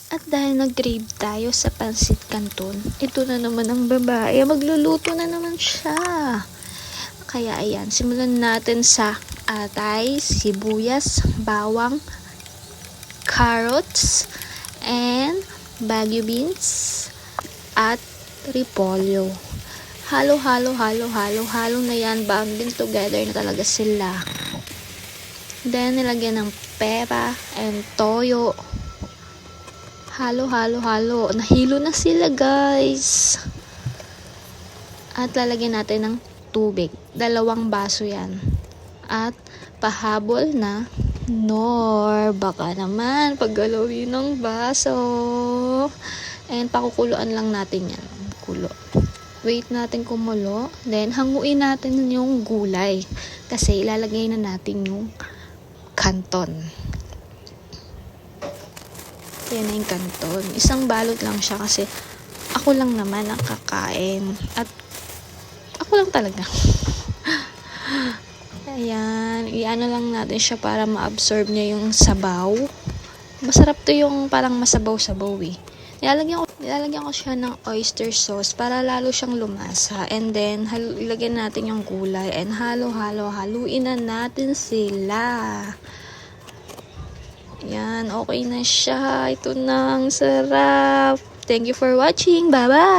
At dahil nag-crave tayo sa pansit canton, ito na naman ang babae. Magluluto na naman siya. Kaya ayan, simulan natin sa atay, sibuyas, bawang, carrots, and bagu beans, at repolyo. Halo na yan. Bonding together na talaga sila. Then, nilagyan ng pepper and toyo. Halo. Nahilo na sila, guys. At lalagyan natin ng tubig. 2 baso yan. At pahabol na nor. Baka naman paggalawin ng baso. And pakukuluan lang natin yan. Kulo. Wait natin kumulo. Then, hanguin natin yung gulay. Kasi ilalagay na natin yung canton. Yan na yung canton. Isang balot lang siya kasi ako lang naman ang kakain. At ako lang talaga. Ayan. Iano lang natin siya para ma-absorb niya yung sabaw. Masarap to yung parang masabaw-sabaw eh. Nilalagyan ko siya ng oyster sauce para lalo siyang lumasa. And then, ilagyan natin yung gulay. And haluin na natin sila. Yan, okay na siya. Ito na, ang sarap. Thank you for watching. Bye-bye!